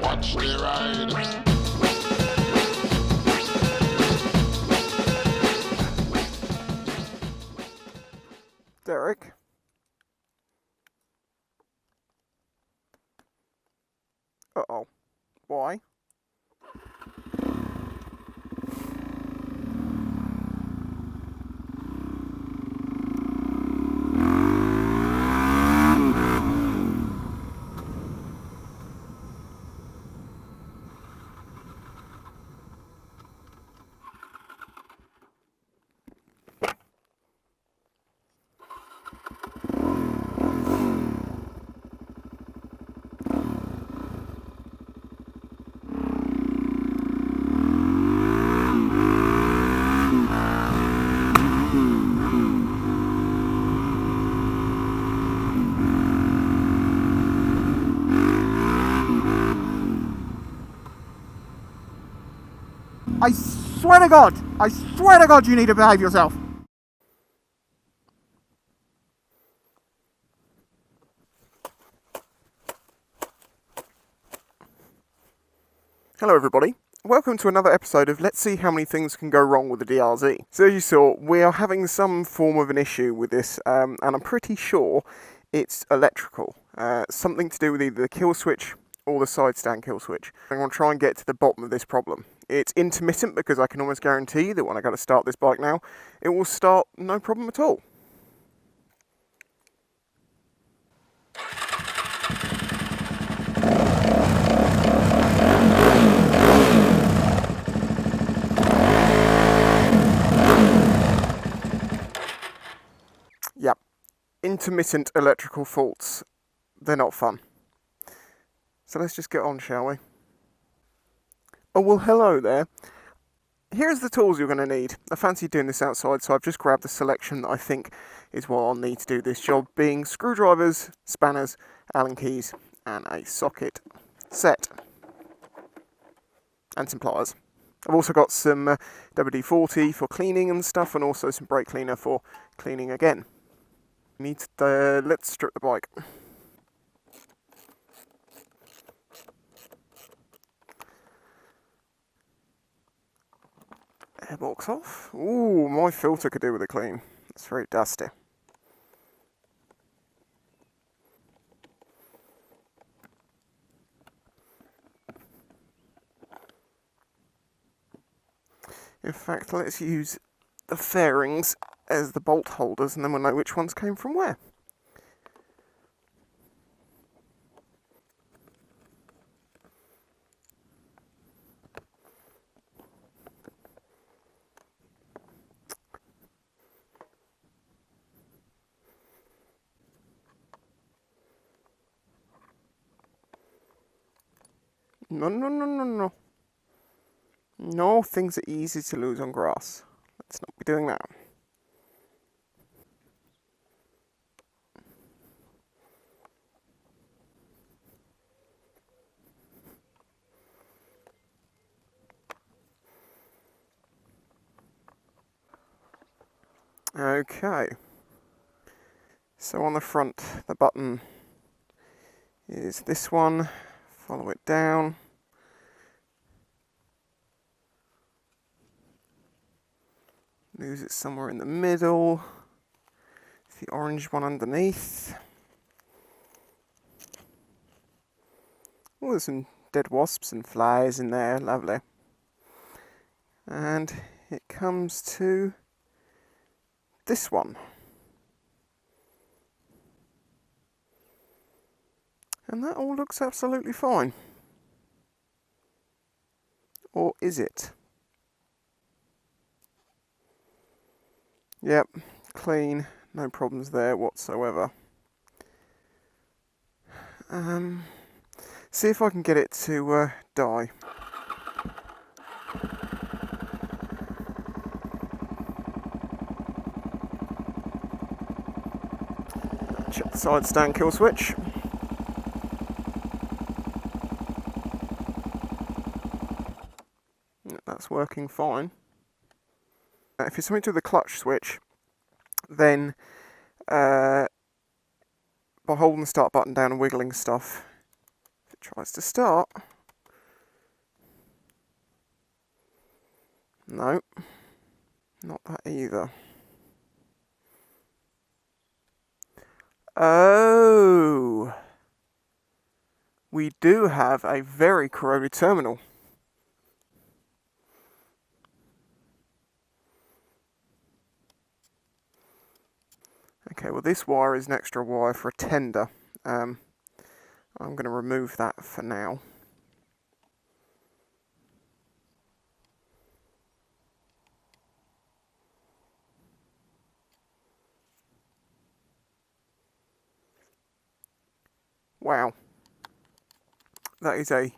Watch the ride. Derek? Uh-oh. Why? I swear to God you need to behave yourself. Hello everybody, welcome to another episode of Let's See How Many Things Can Go Wrong with the DRZ. So as you saw, we are having some form of an issue with this, and I'm pretty sure it's electrical. Something to do with either the kill switch or the side stand kill switch. I'm going to try and get to the bottom of this problem. It's intermittent because I can almost guarantee that when I go to start this bike now, it will start no problem at all. Yep, intermittent electrical faults. They're not fun. So let's just get on, shall we? Oh, well, hello there. Here's the tools you're going to need. I fancy doing this outside, so I've just grabbed the selection that I think is what I'll need to do this job, being screwdrivers, spanners, Allen keys, and a socket set. And some pliers. I've also got some WD-40 for cleaning and stuff, and also some brake cleaner for cleaning again. Let's strip the bike. Airbox off. Ooh, my filter could do with a clean. It's very dusty. In fact, let's use the fairings as the bolt holders, and then we'll know which ones came from where. No. No, things are easy to lose on grass. Let's not be doing that. Okay. So on the front, the button is this one. Follow it down. Lose it somewhere in the middle. It's the orange one underneath. Oh, there's some dead wasps and flies in there. Lovely. And it comes to this one. And that all looks absolutely fine. Or is it? Yep, clean, no problems there whatsoever. See if I can get it to die. Check the side stand kill switch. That's working fine. If it's something to the clutch switch, then by holding the start button down and wiggling stuff, if it tries to start, No, not that either. Oh, we do have a very corroded terminal. Okay, well this wire is an extra wire for a tender. I'm going to remove that for now. Wow. That is a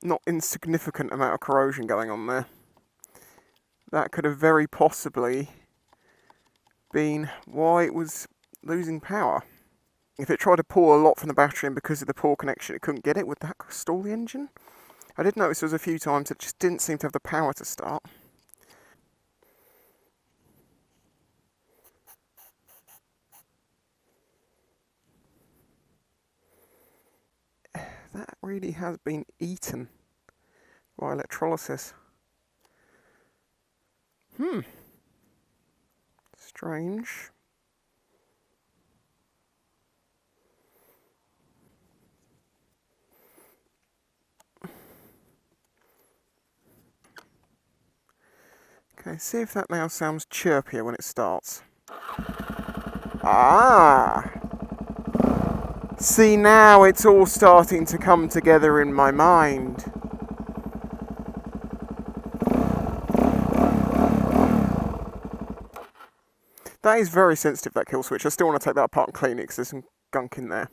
not insignificant amount of corrosion going on there. That could have very possibly been why it was losing power. If it tried to pull a lot from the battery and because of the poor connection it couldn't get it, would that stall the engine? I did notice there was a few times it just didn't seem to have the power to start. That really has been eaten by electrolysis. Strange. Okay, see if that now sounds chirpier when it starts. Ah! See, now it's all starting to come together in my mind. That is very sensitive, that kill switch. I still want to take that apart and clean it because there's some gunk in there.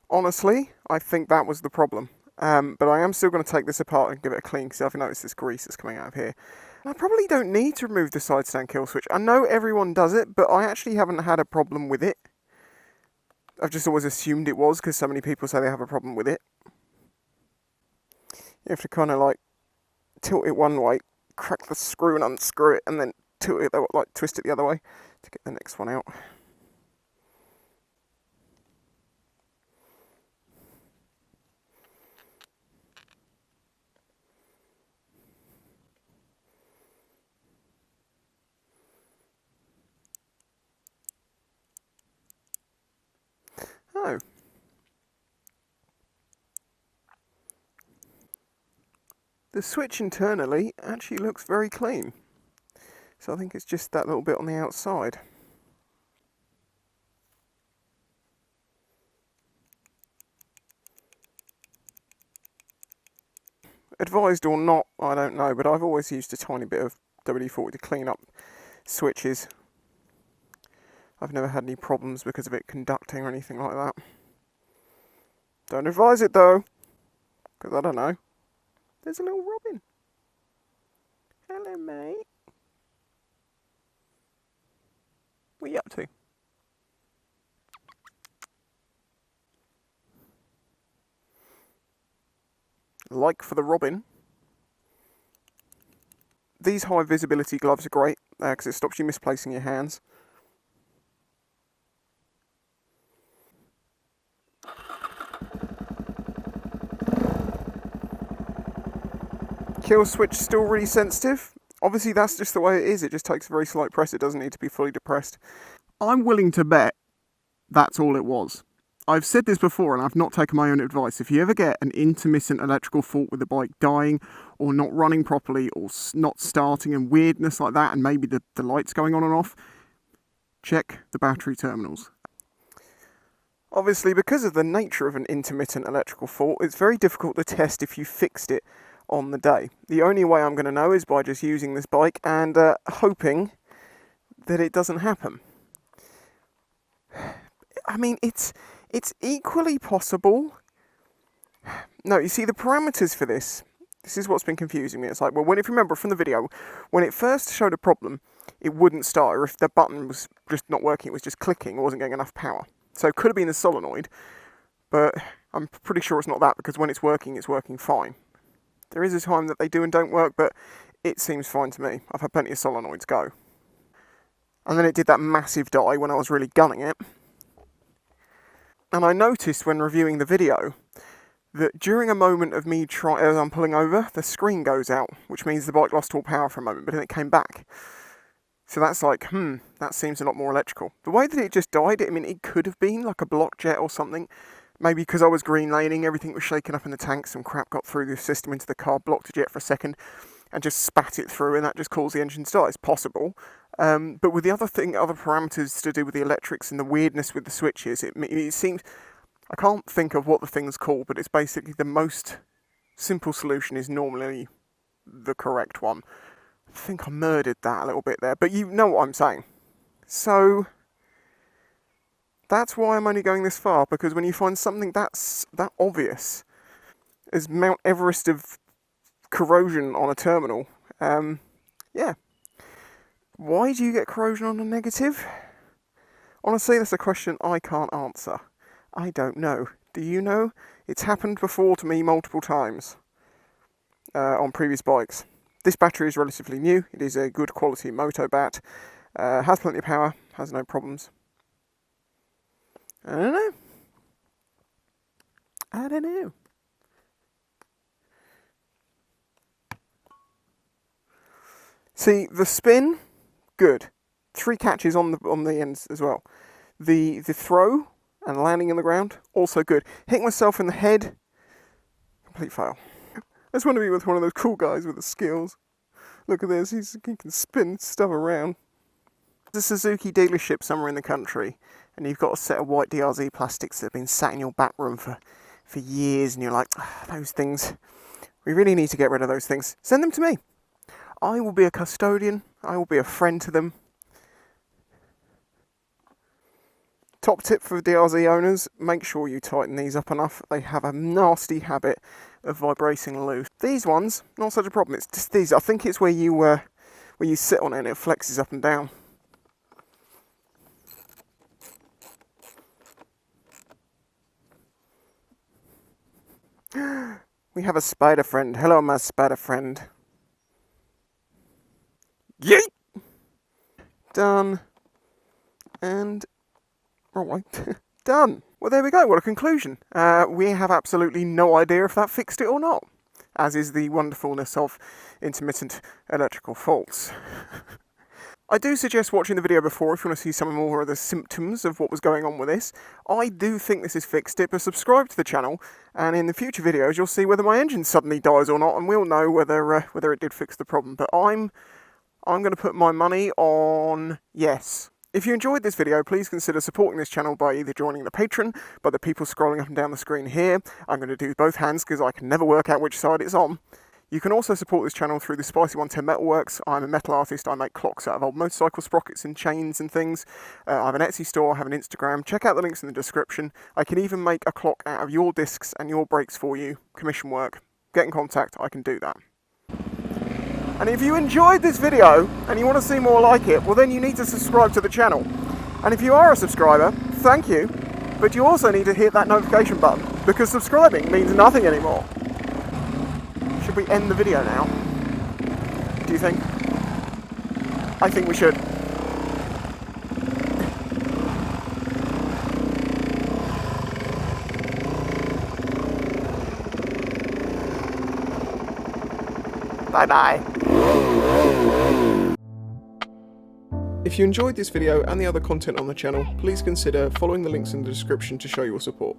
Honestly, I think that was the problem. But I am still going to take this apart and give it a clean because I've noticed this grease that's coming out of here. I probably don't need to remove the side stand kill switch. I know everyone does it, but I actually haven't had a problem with it. I've just always assumed it was because so many people say they have a problem with it. You have to kind of like tilt it one way, crack the screw and unscrew it, and then tilt it, like twist it the other way to get the next one out. Oh. The switch internally actually looks very clean. So I think it's just that little bit on the outside. Advised or not, I don't know, but I've always used a tiny bit of WD-40 to clean up switches. I've never had any problems because of it conducting or anything like that. Don't advise it though, because I don't know. There's a little robin. Hello, mate. What are you up to? Like for the robin. These high visibility gloves are great because it stops you misplacing your hands. Kill switch still really sensitive. Obviously that's just the way it is. It just takes a very slight press. It doesn't need to be fully depressed. I'm willing to bet that's all it was. I've said this before and I've not taken my own advice. If you ever get an intermittent electrical fault with the bike dying or not running properly or not starting and weirdness like that and maybe the lights going on and off, check the battery terminals. Obviously, because of the nature of an intermittent electrical fault, it's very difficult to test if you fixed it on the day. The only way I'm going to know is by just using this bike and hoping that it doesn't happen. I mean, it's equally possible. No, you see, the parameters for this is what's been confusing me. It's like, well, if you remember from the video, when it first showed a problem, it wouldn't start, or if the button was just not working, it was just clicking, it wasn't getting enough power. So it could have been the solenoid, but I'm pretty sure it's not that, because when it's working fine. There is a time that they do and don't work, but it seems fine to me. I've had plenty of solenoids go. And then it did that massive die when I was really gunning it. And I noticed when reviewing the video that during a moment of me as I'm pulling over, the screen goes out, which means the bike lost all power for a moment, but then it came back. So that's like, that seems a lot more electrical. The way that it just died, I mean, it could have been like a block jet or something. Maybe because I was green laning, everything was shaken up in the tank, some crap got through the system into the car, blocked a jet for a second, and just spat it through, and that just caused the engine to die. It's possible. But with the other parameters to do with the electrics and the weirdness with the switches, it seems... I can't think of what the thing's called, but it's basically the most simple solution is normally the correct one. I think I murdered that a little bit there, but you know what I'm saying. So, that's why I'm only going this far, because when you find something that's that obvious as Mount Everest of corrosion on a terminal, yeah. Why do you get corrosion on a negative? Honestly, that's a question I can't answer. I don't know. Do you know? It's happened before to me multiple times on previous bikes. This battery is relatively new. It is a good quality moto bat. Has plenty of power. Has no problems. I don't know. See, the spin, good. 3 catches on the ends as well. The throw and landing on the ground, also good. Hitting myself in the head, complete fail. I just want to be with one of those cool guys with the skills. Look at this, he can spin stuff around. There's a Suzuki dealership somewhere in the country, and you've got a set of white DRZ plastics that have been sat in your back room for years, and you're like, those things, we really need to get rid of those things. Send them to me. I will be a custodian, I will be a friend to them. Top tip for DRZ owners, make sure you tighten these up enough. They have a nasty habit of vibrating loose. These ones, not such a problem. It's just these. I think it's where you sit on it and it flexes up and down. We have a spider friend. Hello, my spider friend. Yeet! Done. And... wrong way. Done. Well, there we go. What a conclusion. We have absolutely no idea if that fixed it or not, as is the wonderfulness of intermittent electrical faults. I do suggest watching the video before if you want to see some more of the symptoms of what was going on with this. I do think this has fixed it, but subscribe to the channel, and in the future videos you'll see whether my engine suddenly dies or not, and we'll know whether it did fix the problem. But I'm going to put my money on yes. If you enjoyed this video, please consider supporting this channel by either joining the Patreon, by the people scrolling up and down the screen here. I'm going to do both hands because I can never work out which side it's on. You can also support this channel through the Spicy 110 Metalworks. I'm a metal artist. I make clocks out of old motorcycle sprockets and chains and things. I have an Etsy store. I have an Instagram. Check out the links in the description. I can even make a clock out of your discs and your brakes for you. Commission work. Get in contact. I can do that. And if you enjoyed this video and you want to see more like it, well then you need to subscribe to the channel. And if you are a subscriber, thank you. But you also need to hit that notification button because subscribing means nothing anymore. Should we end the video now? Do you think? I think we should. Bye-bye. If you enjoyed this video and the other content on the channel, please consider following the links in the description to show your support.